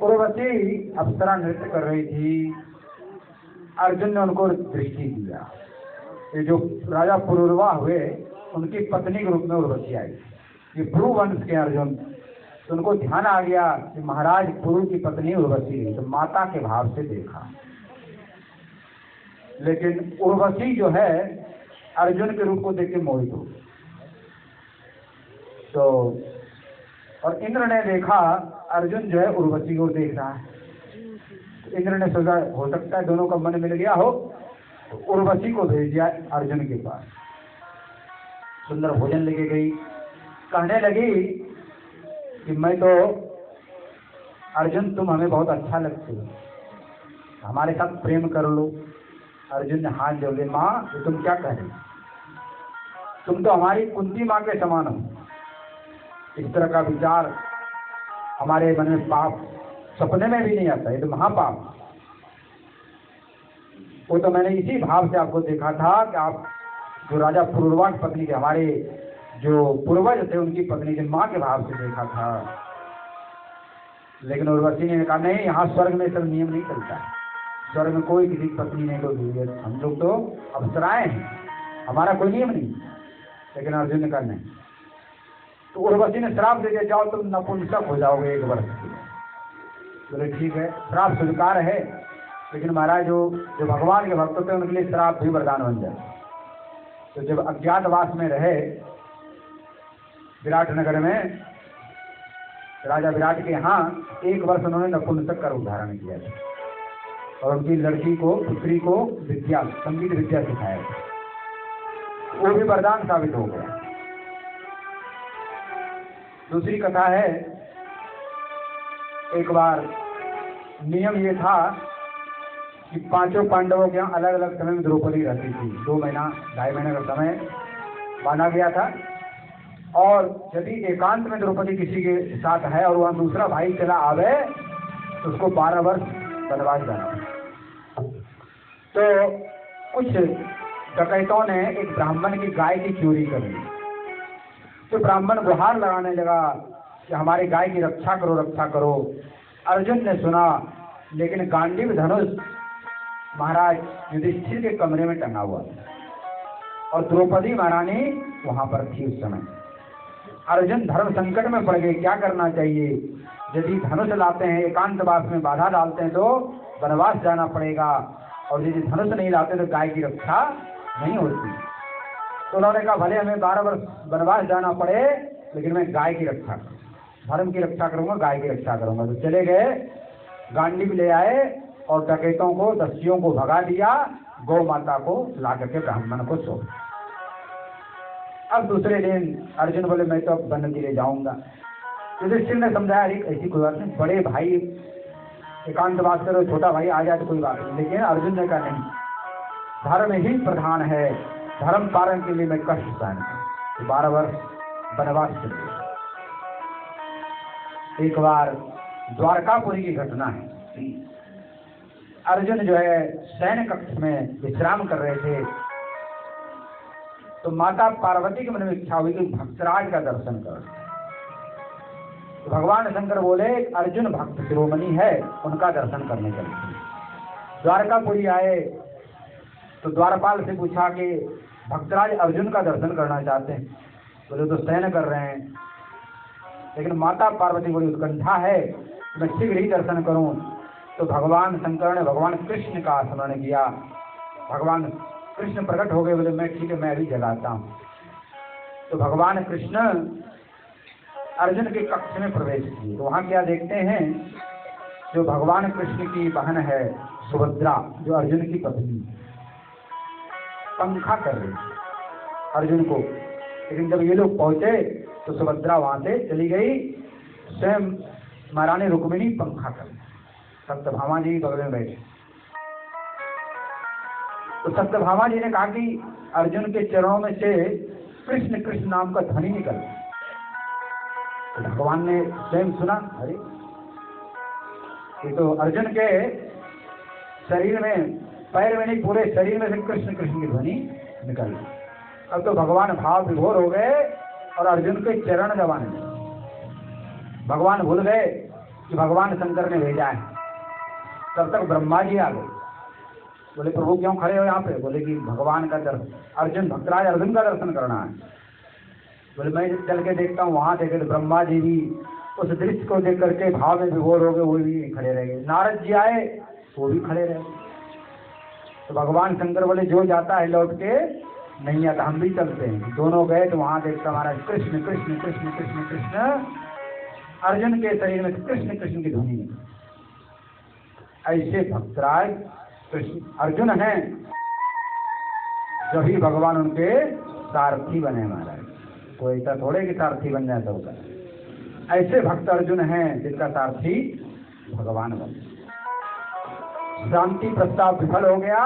उर्वशी अप्सरा नृत्य कर रही थी। अर्जुन ने उनको दृष्टि दिया। ये जो राजा पुरुरवा हुए उनकी पत्नी के रूप में उर्वशी आई। ये पुरु वंश के अर्जुन, तो उनको ध्यान आ गया कि महाराज पुरु की पत्नी उर्वशी है, तो माता के भाव से देखा। लेकिन उर्वशी जो है अर्जुन के रूप को देख के मोहित हो। तो और इंद्र ने देखा अर्जुन जो है उर्वशी को देख रहा है। तो इंद्र ने सोचा हो सकता है दोनों का मन मिल गया हो, तो उर्वशी को भेज दिया अर्जुन के पास। सुंदर भोजन लेके गई, कहने लगी कि मैं तो अर्जुन तुम हमें बहुत अच्छा लगते हो, हमारे साथ प्रेम कर लो। अर्जुन ने हाथ जोड़ लिया, माँ ये तुम क्या कह रही, तुम तो हमारी कुंती माँ के समान हो। इस तरह का विचार हमारे मन में पाप सपने में भी नहीं आता, ये तो महापाप। वो तो मैंने इसी भाव से आपको देखा था कि आप जो राजा पुरुरवा की पत्नी के, हमारे जो पूर्वज थे उनकी पत्नी के माँ के भाव से देखा था। लेकिन उर्वशी ने कहा नहीं, यहाँ स्वर्ग में सब नियम नहीं चलता है, स्वर्ग में कोई किसी पत्नी नहीं को दी है, हम लोग तो अप्सराएं हैं, हमारा कोई नियम नहीं। लेकिन अर्जुन ने कहा नहीं। तो उर्वशी ने श्राप दे दिया, जाओ तुम नपुंसक हो जाओगे 1 वर्ष के लिए। बोले ठीक है, श्राप स्वीकार है, लेकिन महाराज जो भगवान के भक्त थे उनके लिए श्राप भी वरदान बन जाए। तो जब अज्ञातवास में रहे विराट नगर में, राजा विराट के यहाँ 1 वर्ष उन्होंने नपुंसक का रूप धारण किया था और उनकी लड़की को, पुत्री को विद्या, संगीत विद्या सिखाया था। वो भी वरदान साबित हो गया। दूसरी कथा है, एक बार नियम ये था कि 5 पांडवों के यहाँ अलग अलग समय में द्रौपदी रहती थी। 2 महीना 2.5 महीने का समय माना गया था। और यदि एकांत में द्रौपदी किसी के साथ है और वहाँ दूसरा भाई चला आवे तो उसको 12 वर्ष वनवास जाना। तो कुछ डकैतों ने एक ब्राह्मण की गाय की चोरी कर ली। तो ब्राह्मण गुहार लगाने लगा कि हमारी गाय की रक्षा करो, रक्षा करो। अर्जुन ने सुना, लेकिन गांडीव धनुष महाराज युधिष्ठिर के कमरे में टंगा हुआ था और द्रौपदी महारानी वहां पर थी उस समय। अर्जुन धर्म संकट में पड़ गए, क्या करना चाहिए। यदि धनुष लाते हैं, एकांतवास में बाधा डालते हैं तो वनवास जाना पड़ेगा, और यदि धनुष नहीं लाते तो गाय की रक्षा नहीं होती। तो उन्होंने कहा भले हमें 12 वर्ष वनवास जाना पड़े, लेकिन मैं गाय की रक्षा करूँ, धर्म की रक्षा करूंगा, गाय की रक्षा करूंगा। तो चले गए, गांडीव ले आए और डकैतों को, दस्युओं को भगा दिया, गौ माता को ला करके ब्राह्मण को सौंप। अब दूसरे दिन अर्जुन बोले मैं तो वन के लिए जाऊंगा। युधिष्ठिर ने समझाया ऐसी कोई बात नहीं, बड़े भाई एकांतवास करो, छोटा भाई आ जाए तो कोई बात नहीं। लेकिन अर्जुन ने कहा नहीं, धर्म ही प्रधान है, धर्म पालन के लिए मैं कष्ट सहन करूं। 12 वर्ष वनवास चले। एक बार द्वारकापुरी की घटना है। अर्जुन जो है सैन्य कक्ष में विश्राम कर रहे थे, तो माता पार्वती के मन में इच्छा हुई कि भक्तराज का दर्शन कर। तो भगवान शंकर बोले अर्जुन भक्त शिरोमणि है, उनका दर्शन करने चलते। द्वारकापुरी आए तो द्वारपाल से पूछा कि भक्तराज अर्जुन का दर्शन करना चाहते हैं। बोले तो सैन्य कर रहे हैं। लेकिन माता पार्वती बड़ी उत्कंठा है, मैं शीघ्र ही दर्शन करूं। तो भगवान शंकर ने भगवान कृष्ण का स्मरण किया। भगवान कृष्ण प्रकट हो गए, बोले मैं ठीक है, मैं अभी जगाता हूँ। तो भगवान कृष्ण अर्जुन के कक्ष में प्रवेश किए। तो वहाँ क्या देखते हैं, जो भगवान कृष्ण की बहन है सुभद्रा, जो अर्जुन की पत्नी, पंखा कर रही अर्जुन को। लेकिन जब ये लोग पहुंचे तो सुभद्रा वहां से चली गई, स्वयं महारानी रुक्मिणी पंखा कर, सत्यभामा जी बगल में बैठे। तो सत्यभामा जी ने कहा कि अर्जुन के चरणों में से कृष्ण कृष्ण नाम का ध्वनि निकल। तो भगवान ने स्वयं सुना, अरे ये तो अर्जुन के शरीर में, पैर में नहीं पूरे शरीर में से कृष्ण कृष्ण की ध्वनि निकल। अब तो भगवान भाव विभोर हो गए और अर्जुन के चरण दबाने लगे। भगवान भूल गए कि भगवान शंकर ने भेजा है। तब तक ब्रह्मा जी आ गए। बोले प्रभु क्यों खड़े हो यहाँ पे? बोले कि भगवान का दर्शन, अर्जुन भक्तराज अर्जुन का दर्शन करना है। बोले मैं चल के देखता हूँ। वहां देखे तो ब्रह्मा जी भी उस दृश्य को देख करके भाव में विभोर हो गए, वो भी खड़े रह गए। नारद जी आए, वो भी खड़े रहे। तो भगवान शंकर बोले जो जाता है लौट के नहीं आता, हम भी चलते हैं। दोनों गए तो वहां देखता महाराज कृष्ण कृष्ण कृष्ण कृष्ण कृष्ण, अर्जुन के शरीर में कृष्ण कृष्ण की ध्वनि। ऐसे भक्तराज कृष्ण अर्जुन हैं, जो ही भगवान उनके सारथी बने महाराज। कोई ऐसा थोड़े कि सारथी बन जाए सबका। ऐसे भक्त अर्जुन हैं जिनका सारथी भगवान बने। शांति प्रस्ताव विफल हो गया।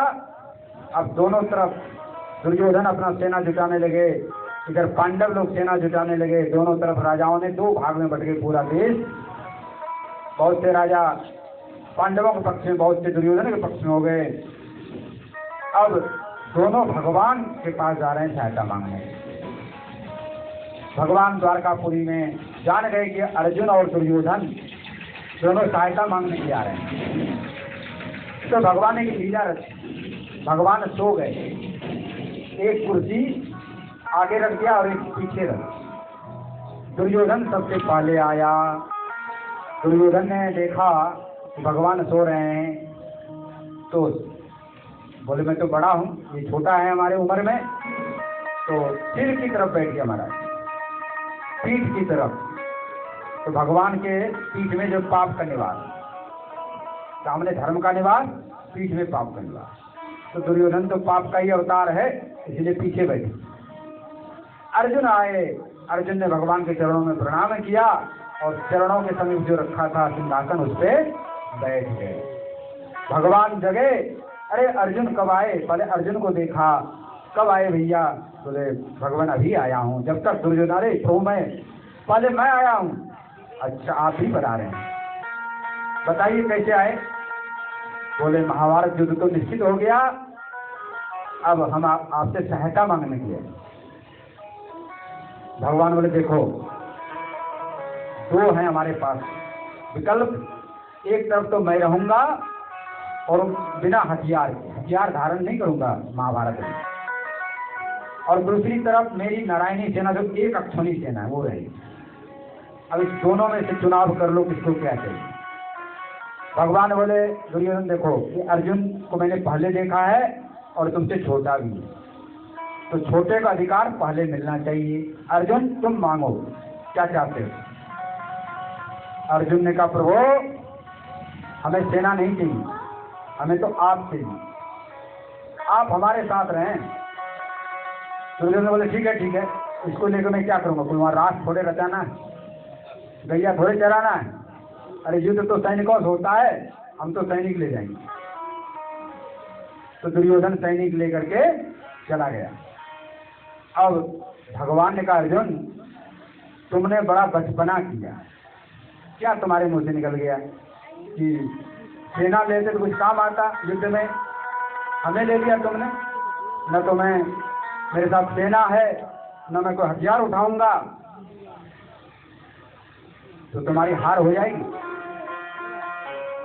अब दोनों तरफ दुर्योधन अपना सेना जुटाने लगे, इधर पांडव लोग सेना जुटाने लगे। दोनों तरफ राजाओं ने दो भाग में बट गए पूरा देश। बहुत से राजा पांडवों के पक्ष में, बहुत से दुर्योधन के पक्ष में हो गए। अब दोनों भगवान के पास जा रहे हैं सहायता मांगने। भगवान द्वारकापुरी में जान गए कि अर्जुन और दुर्योधन दोनों सहायता मांगने के आ रहे हैं। तो भगवान ने एक लीला रची। भगवान सो गए, एक कुर्सी आगे रख दिया और एक पीछे रख। दुर्योधन सबसे पहले आया। दुर्योधन ने देखा कि भगवान सो रहे हैं, तो बोले मैं तो बड़ा हूँ, ये छोटा है हमारे उम्र में। तो सिर की तरफ बैठ गया महाराज, पीठ की तरफ। तो भगवान के पीठ में जो पाप का निवास, सामने धर्म का निवास, पीठ में पाप का निवास। तो दुर्योधन तो पाप का ही अवतार है, इसलिए पीछे बैठे। अर्जुन आए। अर्जुन ने भगवान के चरणों में प्रणाम किया और चरणों के समीप जो रखा था सिंहासन, उस पे बैठ गए। भगवान जगे। अरे अर्जुन कब आए? पहले अर्जुन को देखा, कब आए भैया? बोले भगवान अभी आया हूँ। जब तक दुर्योधन, अरे तो मैं पहले मैं आया हूँ। अच्छा आप ही बता रहे हैं, बताइए कैसे आए? बोले महाभारत युद्ध तो निश्चित हो गया, अब हम आपसे सहायता मांगने के लिए। भगवान बोले देखो, दो हैं हमारे पास विकल्प। एक तरफ तो मैं रहूंगा और बिना हथियार धारण नहीं करूंगा महाभारत में, और दूसरी तरफ मेरी नारायणी सेना जो एक अक्षौणी सेना है वो रहेगी। अब इस दोनों में से चुनाव कर लो, किसको क्या चाहिए। भगवान बोले दुर्योधन देखो, ये अर्जुन को मैंने पहले देखा है और तुमसे छोटा भी है, तो छोटे का अधिकार पहले मिलना चाहिए। अर्जुन तुम मांगो क्या चाहते हो? अर्जुन ने कहा प्रभु हमें सेना नहीं चाहिए, हमें तो आप चाहिए, आप हमारे साथ रहें। दुर्योधन बोले ठीक है, इसको लेकर मैं क्या करूंगा? कोई वहां रात थोड़े रचाना है, गैया थोड़े चराना है। अरे युद्ध तो सैनिकों से होता है, हम तो सैनिक ले जाएंगे। तो दुर्योधन सैनिक लेकर के चला गया। अब भगवान ने कहा अर्जुन तुमने बड़ा बचपना किया, क्या तुम्हारे मुंह से निकल गया कि सेना लेते तो कुछ काम आता युद्ध में? हमें ले लिया तुमने। न तो मैं, मेरे साथ सेना है, न मैं कोई हथियार उठाऊंगा, तो तुम्हारी हार हो जाएगी।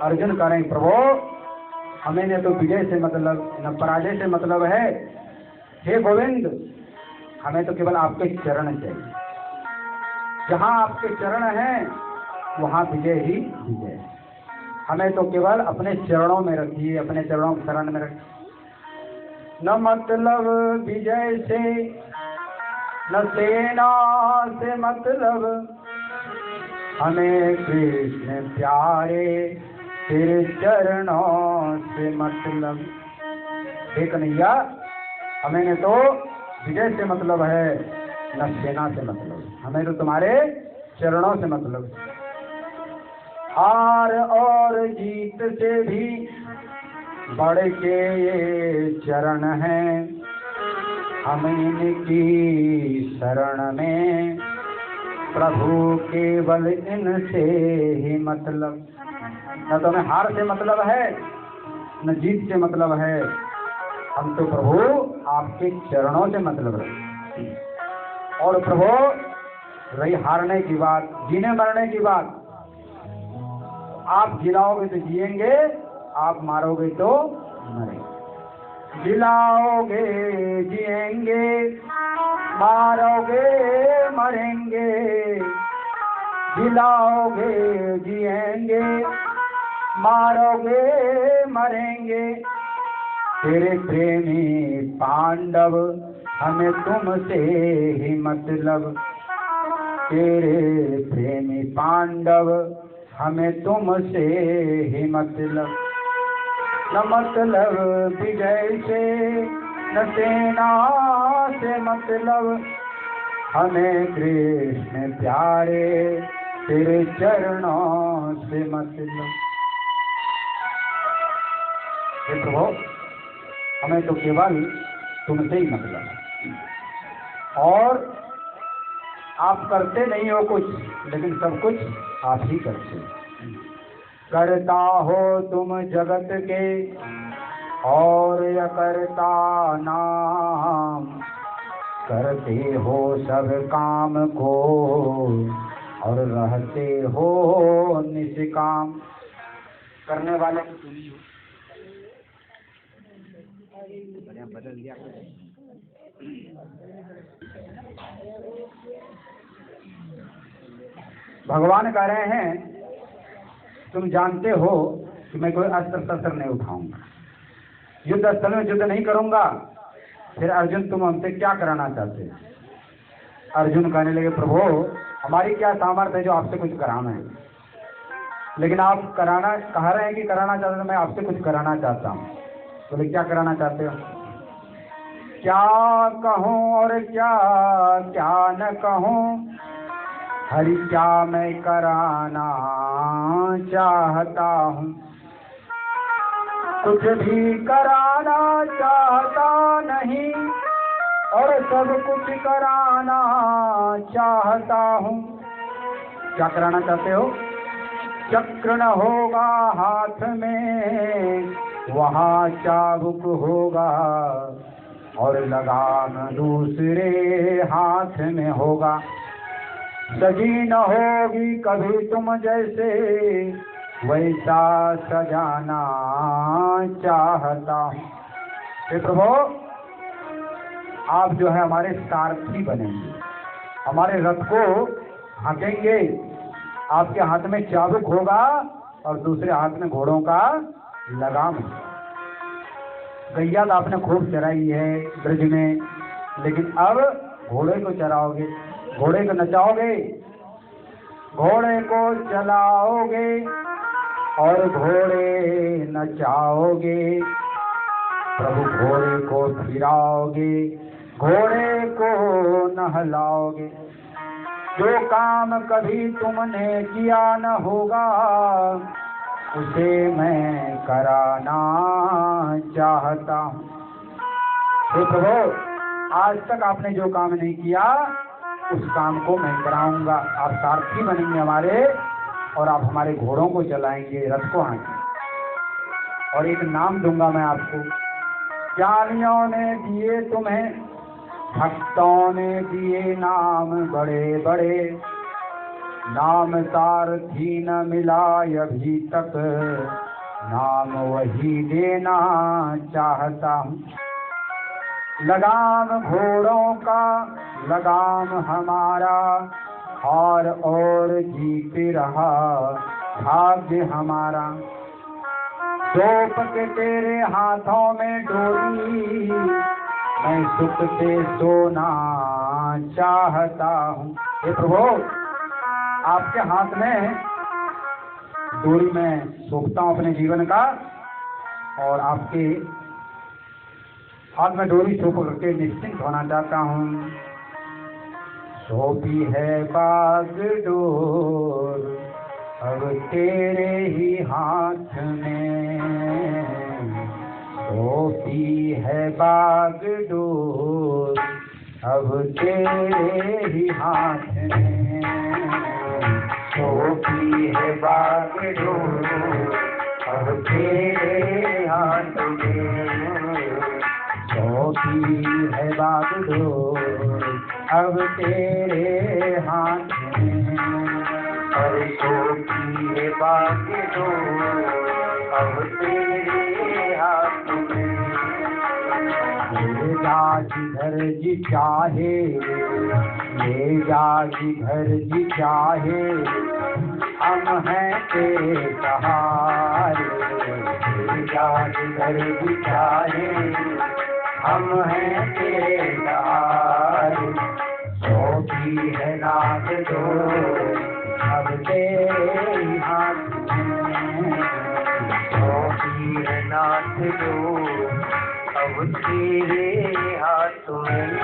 अर्जुन कह रहे हैं प्रभु हमें न तो विजय से मतलब न पराजय से मतलब है, हे गोविंद हमें तो केवल आपके चरण चाहिए। जहाँ आपके चरण हैं वहाँ विजय ही विजय। हमें तो केवल अपने चरणों में रखिए, अपने चरणों के शरण में रखिए। न मतलब विजय से, न सेना से मतलब, हमें कृष्ण प्यारे तेरे चरणों से मतलब। हे कन्हैया हमें न तो विजय से मतलब है, न सेना से मतलब, हमें तो तुम्हारे चरणों से मतलब। हार और जीत से भी बढ़ के ये चरण हैं, हम इनकी शरण में प्रभु केवल इनसे ही मतलब। न तो हमें हार से मतलब है, न जीत से मतलब है, हम तो प्रभु आपके चरणों से मतलब रखते। और प्रभु रही हारने की बात, जीने मरने की बात, आप जिलाओगे तो जिएंगे, आप मारोगे तो मरेंगे। जिलाओगे जिएंगे, मारोगे मरेंगे। जिलाओगे जिएंगे, मारोगे मरेंगे। तेरे प्रेमी पांडव हमें तुमसे ही मतलब। तेरे प्रेमी पांडव हमें तुमसे ही मतलब। न मतलब विजय से न सेना से मतलब। हमें कृष्ण प्यारे तेरे चरणों से मतलब। हे प्रभु, हमें तो केवल तुमसे ही मतलब है। और आप करते नहीं हो कुछ, लेकिन सब कुछ आप ही करते हो। करता हो तुम जगत के और अकर्ता नाम। करते हो सब काम को और रहते हो निष्काम। करने वाले को सुनी हो, बदल दिया। भगवान कह रहे हैं, तुम जानते हो कि मैं कोई अस्त्र शस्त्र नहीं उठाऊंगा, युद्ध स्थल में युद्ध नहीं करूंगा। फिर अर्जुन, तुम हमसे क्या कराना चाहते हो? अर्जुन कहने लगे, प्रभु हमारी क्या सामर्थ्य है जो आपसे कुछ कराना है? लेकिन आप कराना कह रहे हैं कि कराना चाहते हो, मैं आपसे कुछ कराना चाहता हूँ। बोले क्या कराना चाहते हो? क्या कहूँ और क्या क्या न कहूँ, हरि क्या मैं कराना चाहता हूँ। कुछ भी कराना चाहता नहीं और सब कुछ कराना चाहता हूँ। क्या कराना चाहते हो? चक्र न होगा हाथ में, वहाँ चाबुक होगा और लगाम दूसरे हाथ में होगा। सजी न होगी कभी तुम जैसे, वैसा सजाना चाहता हूँ। हे प्रभु, आप जो है हमारे सारथी बनेंगे, हमारे रथ को हाँकेंगे। आपके हाथ में चाबुक होगा और दूसरे हाथ में घोड़ों का लगाम। गैया तो आपने खूब चराई है ब्रज में, लेकिन अब घोड़े को चराओगे, घोड़े को नचाओगे, घोड़े को चलाओगे और घोड़े नचाओगे। प्रभु घोड़े को फिराओगे, घोड़े को नहलाओगे। जो काम कभी तुमने किया न होगा, उसे मैं कराना चाहता हूँ। हे प्रभु, आज तक आपने जो काम नहीं किया, उस काम को मैं कराऊंगा। आप सारथी बनेंगे हमारे, और आप हमारे घोड़ों को चलाएंगे, रथ को हाँकेंगे। और एक नाम दूंगा मैं आपको। ज्ञानियों ने दिए तुम्हें, भक्तों ने दिए नाम बड़े बड़े। नाम सारथी न मिला अभी तक, नाम वही देना चाहता हूँ। लगाम घोड़ों का, लगाम हमारा, और जीत रहा भाग्य हमारा। सौंप के तेरे हाथों में डोरी, मैं सुख से सोना चाहता हूँ। हे प्रभु, आपके हाथ में डोरी में सौंपता हूँ अपने जीवन का, और आपके हाथ में डोरी सौंप करके निश्चिंत होना चाहता हूँ। सौंपी है बागडोर अब तेरे ही हाथ में, सौंपी है बागडोर अब तेरे ही हाथ में। सौंपी है बागडोर अब तेरे हाथ में, सौंपी है बागडोर अब तेरे हाथ में। अरे सौंपी ये भाग्य दो अब तेरे हाथ में। ले जा जिधर जी चाहे, ले जा जिधर जी चाहे, हम हैं तेरे सहारे। ले जा जिधर जी चाहे, हम हैं तेरे सहारे। सौंपी है नाथ दो अब तेरे हाथ में। सौंपी है नाथ दो अब तेरे हाथ में।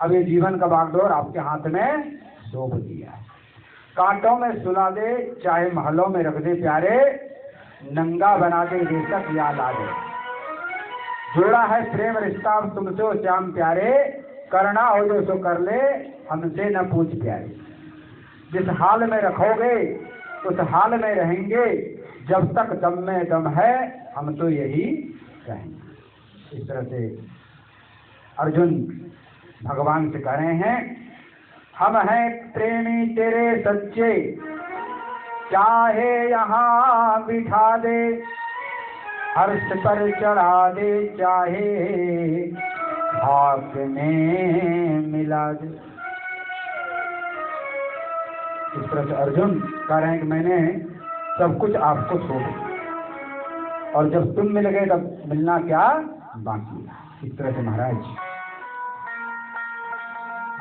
अब ये जीवन का बागडोर आपके हाथ में सौंप दिया। कांटों में सुला दे, चाहे महलों में रख दे प्यारे, नंगा बना दे बेशक या ला दे। जोड़ा है प्रेम रिश्ता अब तुमसे ओ श्याम प्यारे, करना हो जो सो कर ले, हमसे न पूछ प्यारे। जिस हाल में रखोगे उस हाल में रहेंगे, जब तक दम में दम है हम तो यही कहेंगे। इस तरह से अर्जुन भगवान से कह रहे हैं, हम हैं प्रेमी तेरे सच्चे, चाहे यहाँ बिठा दे, हर्ष पर चढ़ा दे, चाहे खाक में मिला दे। इस तरह से अर्जुन कह रहे हैं कि मैंने सब कुछ आपको सौंप दिया, और जब तुम मिल गए तब मिलना क्या बाकी। इस तरह से महाराज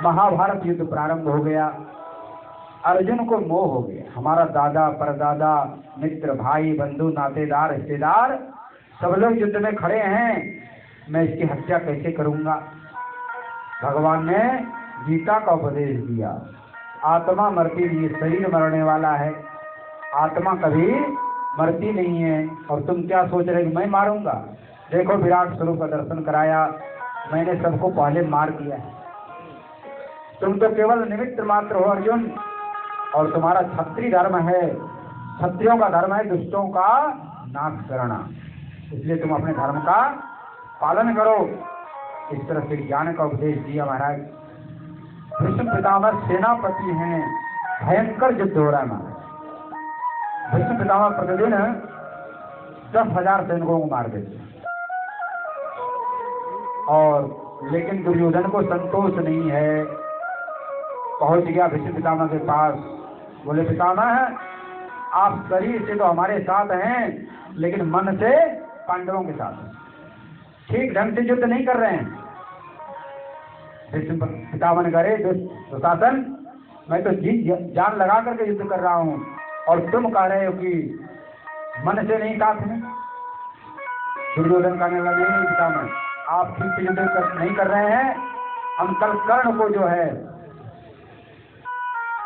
महाभारत युद्ध प्रारंभ हो गया। अर्जुन को मोह हो गया, हमारा दादा परदादा मित्र भाई बंधु नातेदार रिश्तेदार सब लोग युद्ध में खड़े हैं, मैं इसकी हत्या कैसे करूंगा। भगवान ने गीता का उपदेश दिया, आत्मा मरती नहीं, शरीर मरने वाला है, आत्मा कभी मरती नहीं है। और तुम क्या सोच रहे मैं मारूंगा। देखो विराट स्वरूप का दर्शन कराया, मैंने सबको पहले मार दिया है। तुम तो केवल निमित्त मात्र हो अर्जुन, और तुम्हारा क्षत्रिय धर्म है, क्षत्रियों का धर्म है दुष्टों का नाश करना, इसलिए तुम अपने धर्म का पालन करो। इस तरह से ज्ञान का उपदेश दिया महाराज। भीष्म पितामह सेनापति हैं, भयंकर युद्ध हो रहा है महाराज। भीष्म पितामह प्रतिदिन 10,000 सैनिकों को मार देते, और लेकिन दुर्योधन को संतोष नहीं है। पहुंच गया भीष्म पितामह के पास, बोले पितामह आप शरीर से तो हमारे साथ हैं, लेकिन मन से पांडवों के साथ हैं, ठीक ढंग से युद्ध नहीं कर रहे हैं। भीष्म पितामह ने कहे दुशासन, मैं तो जी जान लगा करके युद्ध कर रहा हूँ, और तुम कह रहे हो कि मन से नहीं साथ में। दुर्योधन कहने लगे नहीं पितामह, आप ठीक से युद्ध नहीं कर रहे हैं, हम कल कर्ण को जो है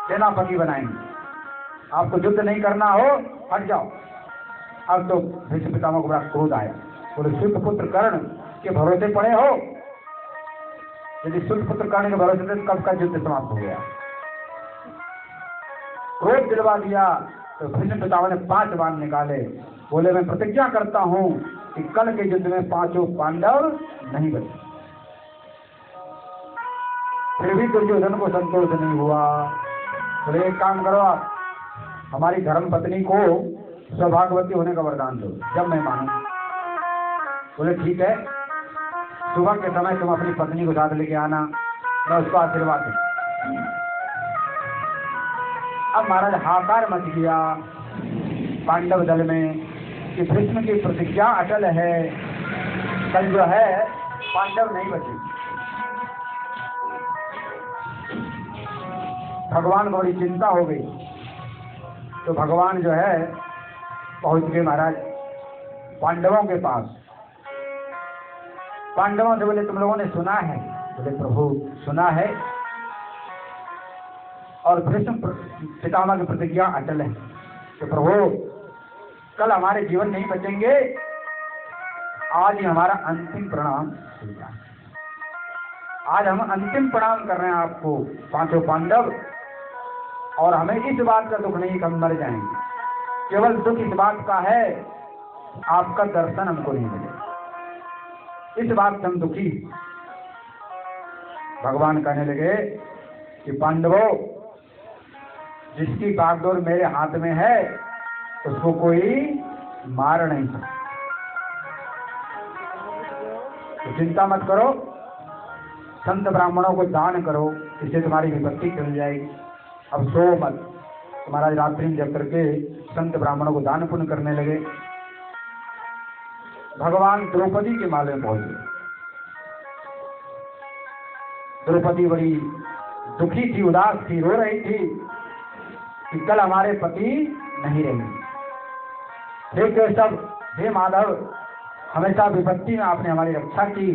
सेनापति बनाएंगे, आपको युद्ध नहीं करना हो हट जाओ। अब तो भीष्म पितामह को बड़ा क्रोध आया, बोले शुद्ध पुत्र कर्ण के भरोसे पड़े हो, यदि शुद्ध पुत्र कर्ण के भरोसे थे कब का युद्ध समाप्त हो गया। क्रोध दिलवा दिया तो भीष्म पितामह ने 5 बाण निकाले, बोले मैं प्रतिज्ञा करता हूं कि कल के युद्ध में 5 पांडव नहीं बचे। फिर भी दुर्योधन को संतोष नहीं हुआ, बोले एक काम करो आप हमारी धर्म पत्नी को सौभाग्यवती होने का वरदान दो, जब मैं मानूं। बोले ठीक है, सुबह के समय तुम अपनी पत्नी को साथ लेके आना, मैं उसको आशीर्वाद दूं। अब महाराज हाहाकार मच गया पांडव दल में कि भीष्म की प्रतिज्ञा अटल है, कल जो है पांडव नहीं बचे। भगवान को बड़ी चिंता हो गई, तो भगवान जो है पहुंच गए महाराज पांडवों के पास। पांडवों से बोले तुम लोगों ने सुना है? बोले प्रभु सुना है, और भीष्म पितामह की प्रतिज्ञा अटल है, तो प्रभु कल हमारे जीवन नहीं बचेंगे, आज ही हमारा अंतिम प्रणाम स्वीकार। आज हम अंतिम प्रणाम कर रहे हैं आपको 5 पांडव, और हमें इस बात का दुख नहीं कि हम मर जाएंगे, केवल दुख इस बात का है आपका दर्शन हमको नहीं मिलेगा, इस बात से हम दुखी। भगवान कहने लगे कि पांडवों जिसकी बागडोर मेरे हाथ में है उसको कोई मार नहीं सकता। तो चिंता मत करो, संत ब्राह्मणों को दान करो, इससे तुम्हारी विपत्ति चल जाएगी। अब सो मत। तो महाराज रात्रि में जग करके संत ब्राह्मणों को दान पुण्य करने लगे। भगवान द्रौपदी के महल में पहुंचे। द्रौपदी बड़ी दुखी थी, उदास थी, रो रही थी कि कल हमारे पति नहीं रहेंगे। हे केशव, हे माधव, हमेशा विपत्ति में आपने हमारी रक्षा की,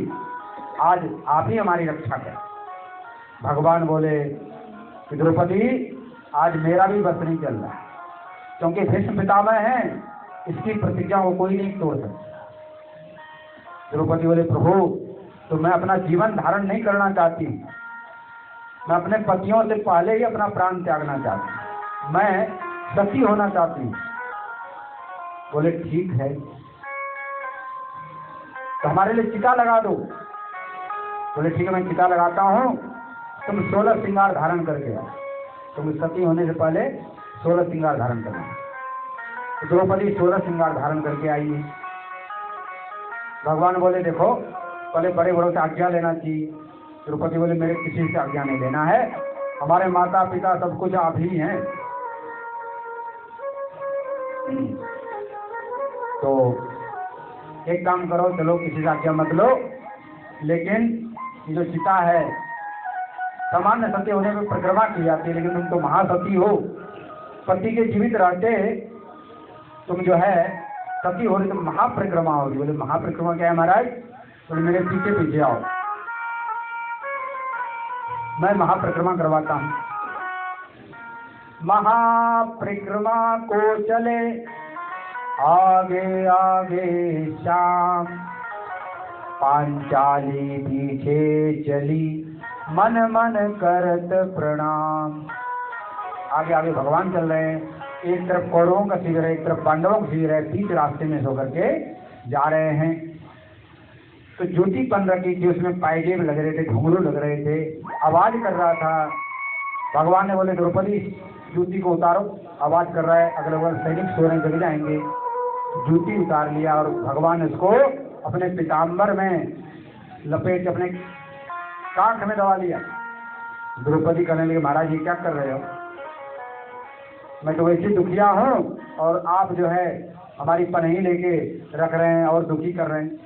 आज आप ही हमारी रक्षा करें। भगवान बोले कि द्रौपदी, आज मेरा भी बस नहीं चल रहा, क्योंकि भीष्म पितामह हैं, इसकी प्रतिज्ञा को कोई नहीं तोड़ सकता। द्रौपदी बोले, प्रभु, तो मैं अपना जीवन धारण नहीं करना चाहती, मैं अपने पतियों से पहले ही अपना प्राण त्यागना चाहती हूँ, मैं सती होना चाहती हूँ। बोले ठीक है, तो हमारे लिए चिता लगा दो। बोले ठीक है, मैं चिता लगाता हूँ, तुम 16 श्रृंगार धारण करके आओ। तुम सती होने से पहले 16 श्रृंगार धारण करना। तो द्रौपदी 16 श्रृंगार धारण करके आई है। भगवान बोले देखो, पहले बड़े बड़ों से आज्ञा लेना चाहिए। द्रौपदी बोले मेरे किसी से आज्ञा नहीं लेना है, हमारे माता पिता सब कुछ आप ही हैं। तो एक काम करो, चलो किसी से आज्ञा मत लो, लेकिन ये जो चिता है सामान्य सती होने में परिक्रमा की जाती है, लेकिन तुम तो महासती हो, पति के जीवित रहते तुम जो है सती हो रही, तो महापरिक्रमा होगी। बोले महापरिक्रमा क्या है महाराज? बोले मेरे पीछे पीछे आओ, मैं महापरिक्रमा करवाता हूँ। महापरिक्रमा को चले आगे आगे श्याम, पांचाली पीछे चली मन मन करत प्रणाम। आगे आगे भगवान चल रहे हैं, एक तरफ कौरवों का शिविर है, एक तरफ पांडवों का शिविर है, बीच रास्ते में सो करके जा रहे हैं। तो ज्योति बन रखी थी, उसमें पायजेब लग रहे थे, घुंघरू लग रहे थे, आवाज कर रहा था। भगवान ने बोले द्रौपदी ज्योति को उतारो, आवाज कर रहा है, अगले बगल सैनिक सो रहे जग जाएंगे। ज्योति उतार लिया और भगवान ने उसको अपने पीताम्बर में लपेट के अपने कांख में दबा लिया। द्रौपदी कहने लगी महाराज ये क्या कर रहे हो? मैं तो वैसे दुखिया हूँ और आप जो है हमारी पनही लेके रख रहे हैं और दुखी कर रहे हैं।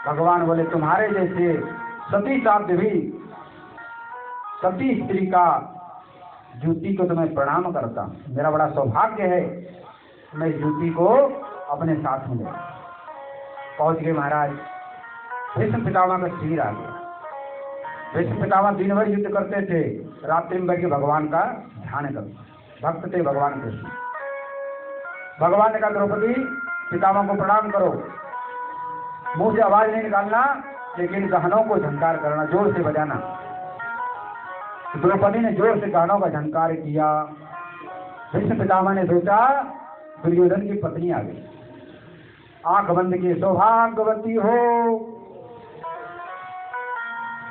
भगवान बोले तुम्हारे जैसे सती साध्य भी, सती स्त्री का ज्योति को तो मैं प्रणाम करता हूँ, मेरा बड़ा सौभाग्य है, मैं ज्योति को अपने साथ में ले। पहुंच गए महाराज, भीष्म पितामह का शिविर आ गया। भीष्म पितामह दिन भर युद्ध करते थे, रात्रि में बैठ के भगवान का ध्यान करते, भक्त थे भगवान कृष्ण। भगवान ने कहा द्रौपदी पितामह को प्रणाम करो, मुंह से आवाज नहीं निकालना, लेकिन गहनों को झंकार करना, जोर से बजाना। द्रौपदी ने जोर से गहनों का झंकार किया। भीष्म पितामह ने सोचा दुर्योधन की पत्नी आ गई, आंख बंद की सौभाग्यवती हो।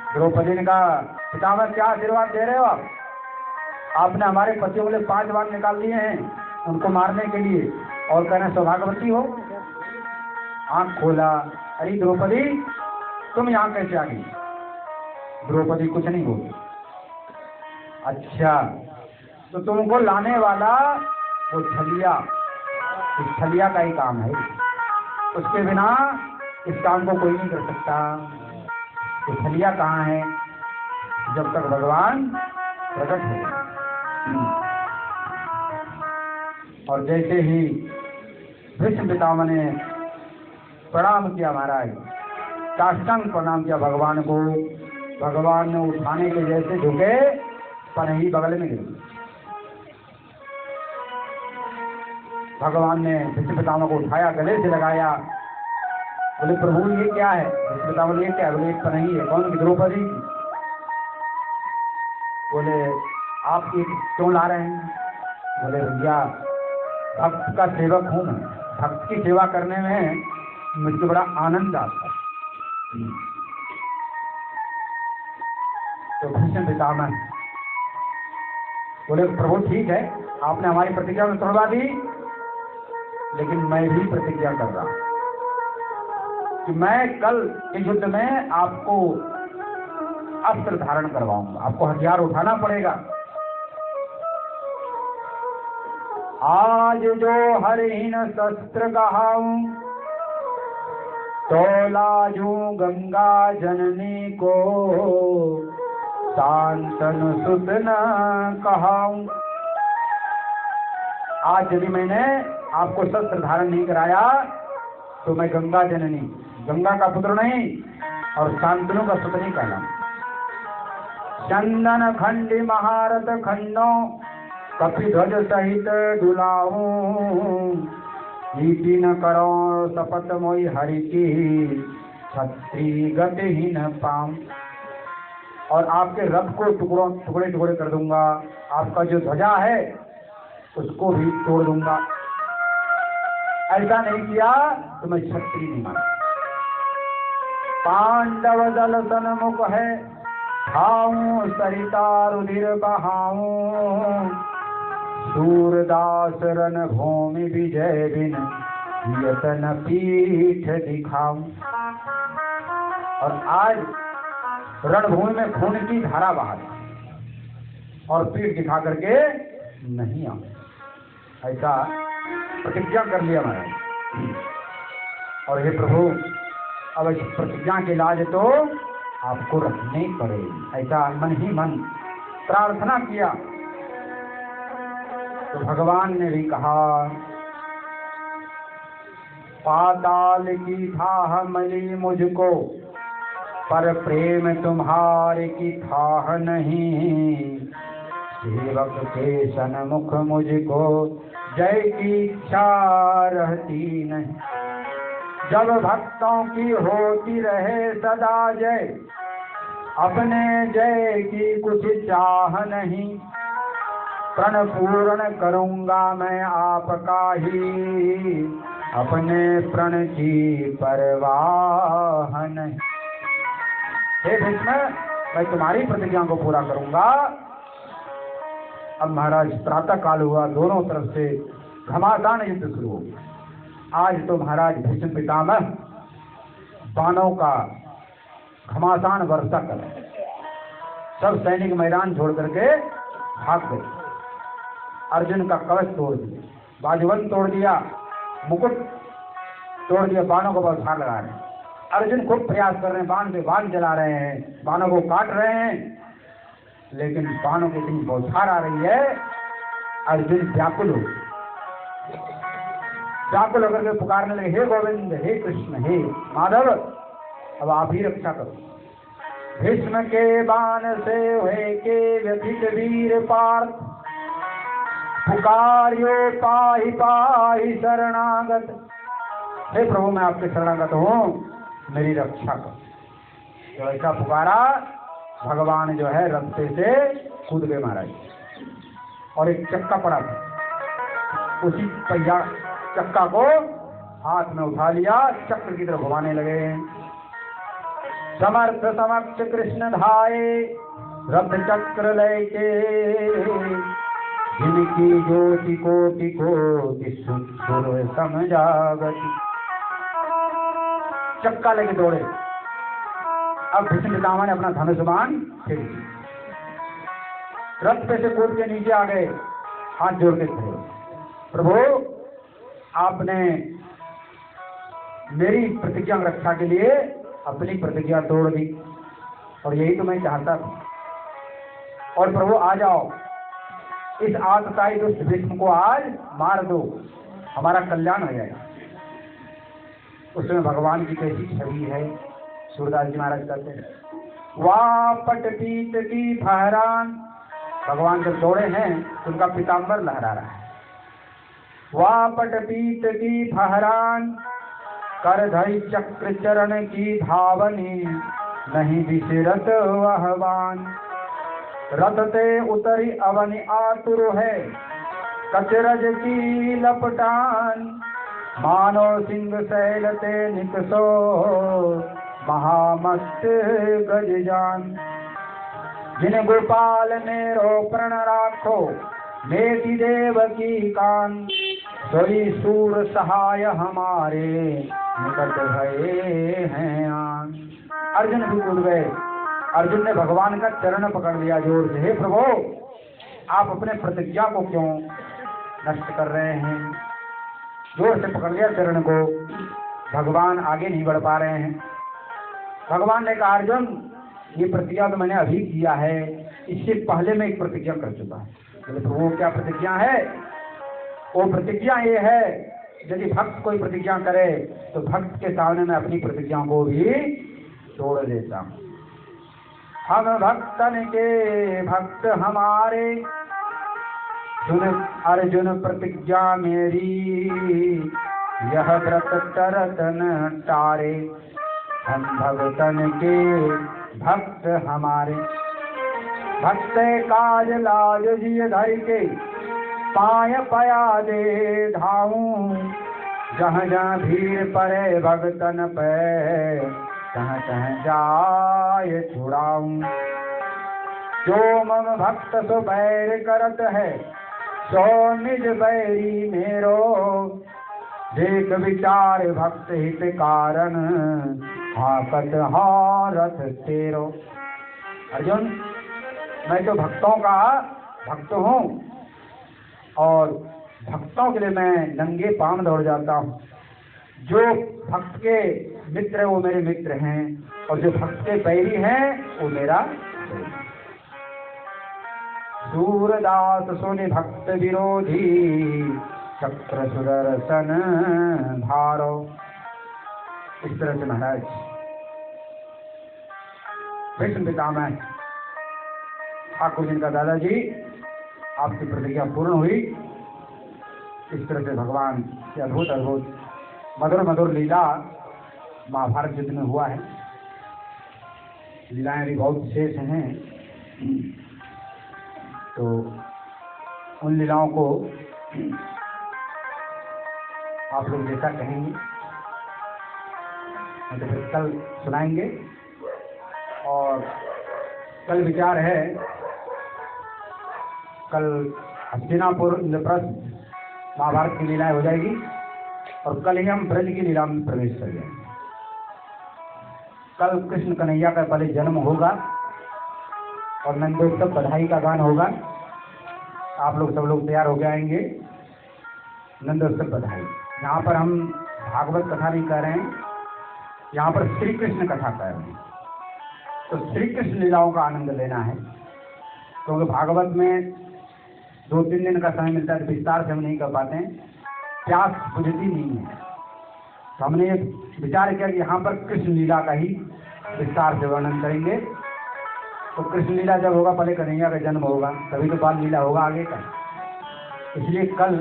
द्रौपदी ने कहा पितामह क्या आशीर्वाद दे रहे हो आप? आपने हमारे पतियों के लिए 5 बाण निकाल दिए हैं उनको मारने के लिए, और कहना सौभाग्यवती हो। आंख खोला, अरे द्रौपदी तुम यहाँ कैसे आ गई? द्रौपदी कुछ नहीं बोली। अच्छा तो तुमको लाने वाला वो छलिया, इस छलिया का ही काम है, उसके बिना इस काम को कोई नहीं कर सकता। तो छलिया कहाँ है? जब तक भगवान प्रकट हो। और जैसे ही भीष्म पितामह ने प्रणाम किया महाराज, साष्टांग प्रणाम किया भगवान को, भगवान ने उठाने के जैसे झुके, पनही बगल में गिर। भगवान ने भीष्म पितामह को उठाया, गले से लगाया, बोले प्रभु ये क्या है? भीष्म पितामह बोले ये क्या है? बोले एक पनही है। कौन की? द्रौपदी की। बोले आप ये क्यों ला रहे हैं? बोले भैया भक्त का सेवक हूँ मैं, भक्त की सेवा करने में मुझको बड़ा आनंद आता है। तो भीष्म पितामह बोले प्रभु ठीक है, आपने हमारी प्रतिज्ञा में तोड़वा दी, लेकिन मैं भी प्रतिज्ञा कर रहा हूं कि मैं कल के युद्ध में आपको अस्त्र धारण करवाऊंगा, आपको हथियार उठाना पड़ेगा। आज जो हरिन शस्त्र कहाऊं, तो लाजू गंगा जननी को शांतनु सुत न कहाऊं। आज यदि मैंने आपको शस्त्र धारण नहीं कराया तो मैं गंगा जननी, गंगा का पुत्र नहीं और शांतनु का सुत नहीं कहलाऊं। चंदन खंडी महारथ खंडो कपिध्वज सहित डुलाऊं, नीति न करो शपथ मोई हरि की, छत्री गति ही न पाऊं। और आपके रथ को टुकड़े टुकड़े कर दूंगा, आपका जो ध्वजा है उसको भी तोड़ दूंगा। ऐसा नहीं किया तो मैं छत्री नहीं मानूं। पांडव दल सन्मुख है, खाऊं सरिता रुधिर बहाऊं, सूरदास रण भूमि विजय बिन यतन पीठ दिखाऊं। और आज रणभूमि में खून की धारा बहा और पीठ दिखा करके नहीं आऊं, ऐसा प्रतिज्ञा कर लिया मैंने। और हे प्रभु, अब इस प्रतिज्ञा के लाज तो आपको रखनी पड़ेगी, ऐसा मन ही मन प्रार्थना किया। तो भगवान ने भी कहा, पाताल की थाह मिली मुझको, पर प्रेम तुम्हारे की थाह नहीं, सेवक के सन्मुख मुझको जय की इच्छा रहती नहीं। जब भक्तों की होती रहे सदा जय, अपने जय की कुछ चाह नहीं, प्रण पूर्ण करूंगा मैं आपका ही, अपने प्रण की परवाह नहीं। हे भीष्म, मैं तुम्हारी प्रतिज्ञा को पूरा करूंगा। अब महाराज प्रातः काल हुआ, दोनों तरफ से घमासान युद्ध शुरू हो गया। आज तो महाराज भीष्म पितामह बाणों का घमासान वर्षा कर, सब सैनिक मैदान छोड़ करके भाग गए। अर्जुन का कवच तोड़ दिया, बाजूबंद तोड़ दिया, मुकुट तोड़ दिया, बाणों को बौछार लगा रहे हैं। अर्जुन खूब प्रयास कर रहे हैं, बाण से बाण चला रहे हैं, बाणों को काट रहे हैं, लेकिन बाणों की इतनी बौछार आ रही है, अर्जुन व्याकुल होकर के पुकारने लगे, हे गोविंद, हे कृष्ण, हे माधव, अब आप ही रक्षा करो। भीष्म के बाण से हुए के व्यथित वीर पार्थ, पुकार्यो पाहि पाहि शरणागत। हे प्रभु, मैं आपके शरणागत हूँ, मेरी रक्षा करो। तो ऐसा पुकारा, भगवान जो है रस्ते से कूद गए महाराज, और एक चक्का पड़ा था, उसी पहिया चक्का को हाथ में उठा लिया, चक्र की तरफ घुमाने लगे। समर्थ समक्ष कृष्ण धाये, रथ चक्र लेके, जिनकी ज्योति कोटि कोटि सुर समझागति। चक्का लेके दौड़े। अब भीष्म पितामह ने अपना धनुष बाण फेंक दिया, रथ पे से कूद के नीचे आ गए, हाथ जोड़ के खड़े, प्रभु आपने मेरी प्रतिज्ञा रक्षा के लिए अपनी प्रतिज्ञा तोड़ दी, और यही तो मैं चाहता था। और प्रभु आ जाओ, इस आतताई दुष्ट भीष्म को आज मार दो, हमारा कल्याण हो जाएगा। उसमें भगवान की कैसी छवि है, सूरदास जी महाराज कहते हैं, वापट पीत की फहरान। भगवान जब दौड़े हैं तो उनका पीताम्बर लहरा रहा है। वापट पीत की फहरान, कर धरि चक्र चरण की धावनी, नहीं विसिरत वहवान। रथ ते उतरी अवनि आतुर है, कचरज की लपटान। मानो सिंह शैलते निकसो, महामस्त गजजान। जिन गोपाल मेरो प्रण राखो मेरी देवकी कान सोई सूर सहाय हमारे निकट भये हैं आन। अर्जुन भी कूद गए। अर्जुन ने भगवान का चरण पकड़ लिया जोर से, हे प्रभु आप अपने प्रतिज्ञा को क्यों नष्ट कर रहे हैं। जोर से पकड़ लिया चरण को। भगवान आगे नहीं बढ़ पा रहे हैं। भगवान ने कहा अर्जुन ये प्रतिज्ञा तो मैंने अभी किया है, इससे पहले मैं एक प्रतिज्ञा कर चुका हूँ। बोले प्रभु क्या प्रतिज्ञा है। वो प्रतिज्ञा ये है यदि भक्त कोई प्रतिज्ञा करे तो भक्त के सामने मैं अपनी प्रतिज्ञा को भी तोड़ देता हूँ। हम भक्तन के भक्त हमारे सुन अर्जुन प्रतिज्ञा मेरी यह व्रत तरतन तारे। हम भक्तन के भक्त हमारे भक्त काज लाज जिय धर के पाय पया दे धाऊं। जहाँ जहाँ भीड़ पड़े भगतन पे तहाँ तहाँ जाय छुड़ाऊं। जो मम भक्त सो बैर करत है सो निज बैरी मेरो। देख विचार भक्त हित कारण हाकत हारथ तेरो। अर्जुन मैं तो भक्तों का भक्त हूँ और भक्तों के लिए मैं नंगे पांव दौड़ जाता हूँ। जो भक्त के मित्र वो मेरे मित्र हैं और जो भक्त के बैरी हैं वो मेरा। सूरदास सोने भक्त विरोधी चक्र सुदर्शन धारो। इस तरह से महाराज भीष्म पितामह ठाकुर जिनका दादाजी आपकी प्रतिज्ञा पूर्ण हुई। इस तरह से भगवान की अद्भुत अद्भुत मधुर मधुर लीला महाभारत युद्ध में हुआ है। लीलाएं भी बहुत विशेष हैं, तो उन लीलाओं को आप लोग जैसा कहेंगे तो फिर कल सुनाएंगे। और कल विचार है कल हस्तिनापुर इंद्रप्रस्थ महाभारत की लीलाएं हो जाएगी और कल ही हम ब्रज की लीला में प्रवेश कर जाएंगे। कल कृष्ण कन्हैया का पहले जन्म होगा और नंदोत्सव बधाई का गान होगा। आप लोग सब लोग तैयार होके आएंगे। नंदोत्सव बधाई यहाँ पर हम भागवत कथा नहीं कर रहे हैं, यहाँ पर श्री कृष्ण कथा कर रहे हैं। तो श्री कृष्ण लीलाओं का आनंद लेना है क्योंकि भागवत में 2-3 दिन का समय मिलता है तो विस्तार से हम नहीं कर पाते हैं, प्यास बुझती नहीं है। तो हमने विचार किया कि यहाँ पर कृष्ण लीला का ही विस्तार से वर्णन करेंगे। तो कृष्ण लीला जब होगा पहले कन्हैया का जन्म होगा तभी तो बाल लीला होगा आगे का। इसलिए कल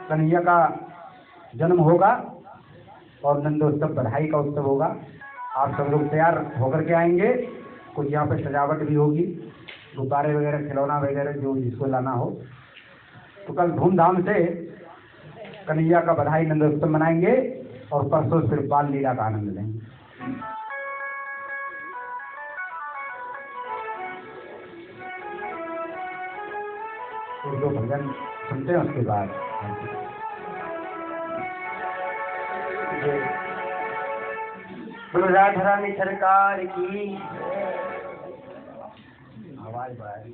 कन्हैया का जन्म होगा और नंदोत्सव बधाई का उत्सव होगा। आप सब लोग तैयार होकर के आएंगे। कुछ यहाँ पे सजावट भी होगी, गुब्बारे वगैरह खिलौना वगैरह जो जिसको लाना हो। तो कल धूमधाम से कन्हैया का बधाई नंदोत्सव मनाएंगे और परसों फिर बाल लीला का आनंद लेंगे। एक दो भजन सुनते हैं उसके बाद राधा रानी सरकार की आवाज बढ़ाई।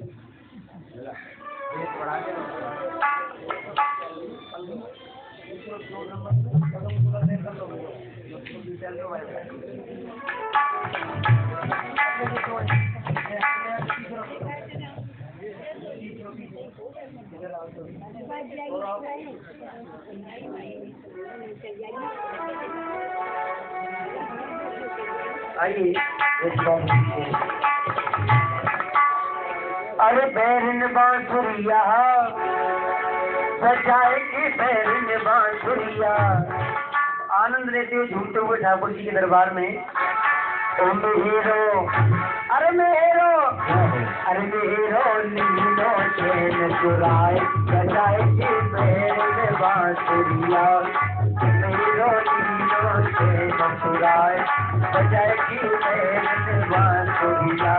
आइए अरे बैरन बांसुरिया बजाए की बैरन बांसुरिया। आनंद लेते हुए झूमते हुए ठाकुर जी के दरबार में ओ मेहरो अरे मेहरो अरे मेहरो नीलो चैन चुराए बजाए की बैरन बांसुरिया। मेहरो नीलो चैन चुराए बजाए की बैरन बांसुरिया।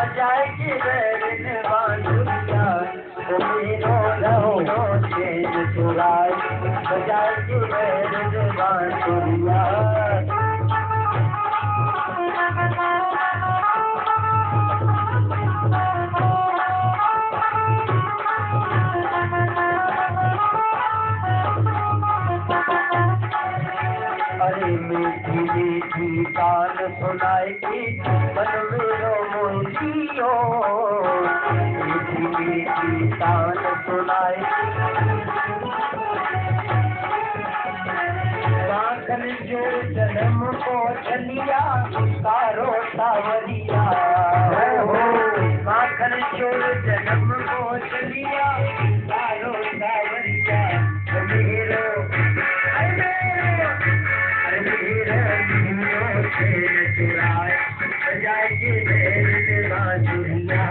बजाए के बैरन बांसुरिया ओ मेरो लहरों से चुराए बजाए के बैरन बांसुरिया। अरे मीठी मीठी तान सुनाएगी मन मेरो मोहियो मीठी मीठी तान सुनाएगी माखन जो जन्म को चलिया कारो सावरिया माखन जो जन्म को चलिया कारो सावरिया मेरो चुराए बजाए के बैरन बांसुरिया।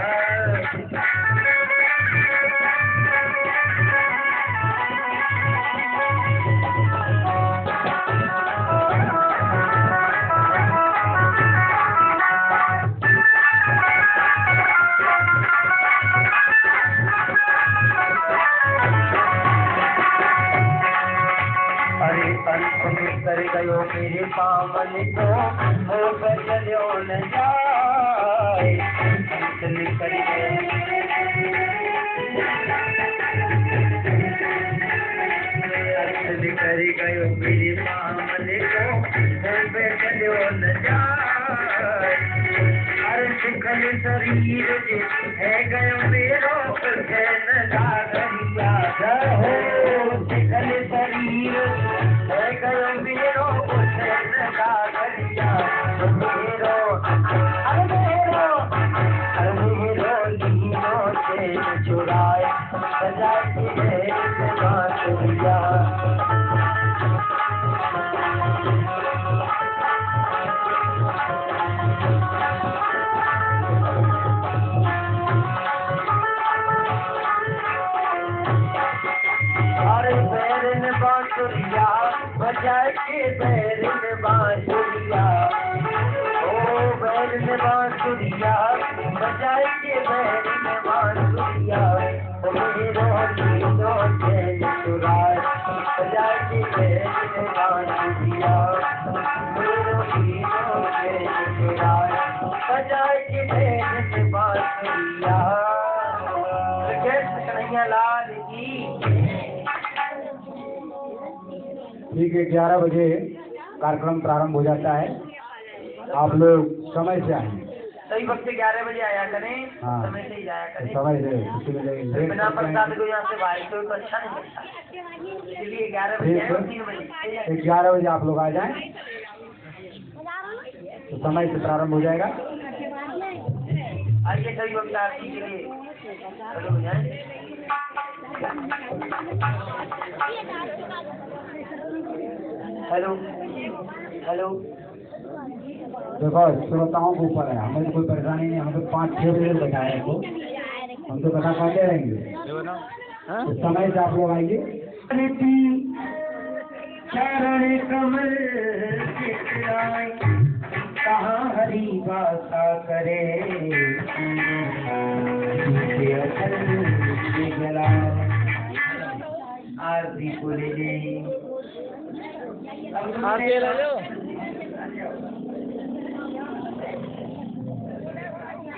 कर गयो मेरे पावन को हो बदलो न जाए अंतल कर गयो मेरे पावन को हो बदलो न जाए हर सुखल शरीर है गयो मेरो न जागरिया हो सुखल शरीर है गयो मेरो न जागरिया मेरो लीनो से चुराए सजा के बांसुरिया। बैरन बांसुरिया बजाए के बैरन बांसुरिया ओ बैरन बांसुरिया बजाए के बैरन बांसुरिया ओ मेरो लीनो से चुराए बजाए के बैरन बांसुरिया मेरो लीनो से चुराए बजाए के बैरन बांसुरिया। कन्हैया लाल की। ठीक है, 11 बजे कार्यक्रम प्रारंभ हो जाता है। आप लोग समय से आएंगे, सही वक्त 11 बजे आया करें। हाँ, समय से ही जाया करें। समय से बिना प्रसाद को यहाँ से बाहर कोई को अच्छा नहीं लगता, इसलिए 11 बजे आए और 3 बजे 11 बजे आप लोग आ जाएं तो समय से प्रारंभ हो जाएगा। आइए सही वक्त आरती के लिए खड़े हो जाए। Hello hello. देखो श्रोताओं के ऊपर है, हमें तो कोई परेशानी नहीं, हमें तो 5-6 बजे बताया को हम तो बता पाते रहेंगे। तो समय से आप लोग आएंगे। चरण कमल कहाँ हरी भाषा करे आरती को ले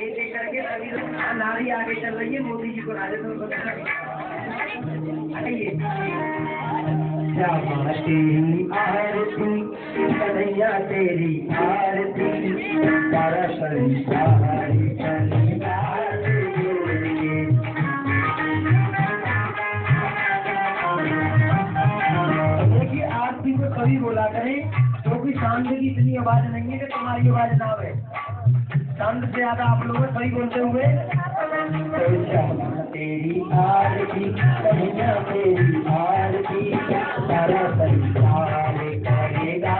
एक करके सभी नारी आगे चल रही है। मोदी जी को राजस्थान आइए। श्यामा तेरी आरती कन्हैया तेरी आरती तारा संसारी देखिए आरती को कभी बोला करें क्योंकि शांत की इतनी आवाज नहीं है कि तुम्हारी आवाज ना आवे। शांत से ज्यादा आप लोग सही बोलते हुए तेरी आरती कन्हैया तेरी आरती तारा संसार करेगा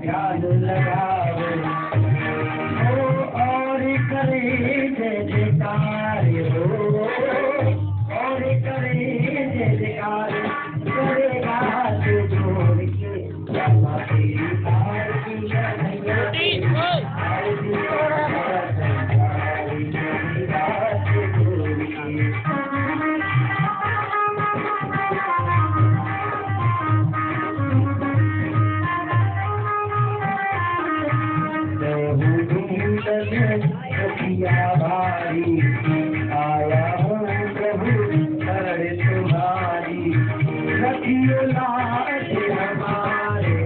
ध्यान लगावे हो और करे जय जयकार हो और करे जय जयकार करेगा हाथ जोड़ के बाबा तेरी आरती कन्हैया आरती भारी आया हूँ प्रभु शरण तुम्हारी रखियो लाज हमारे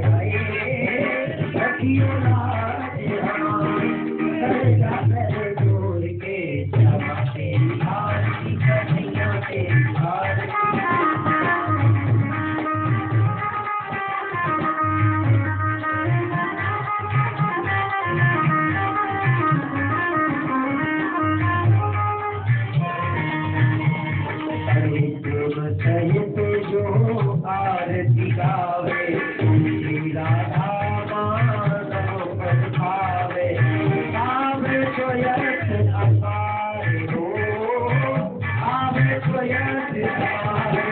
रखियो लाज हमारी करेगा पैर जोड़ के क्षमा तेरी आरती कन्हैया तेरी आरती सहित जो आरती गावे श्री राधा माधव पद भावे आवे स्वयं अपार हो आवे स्वयं अपार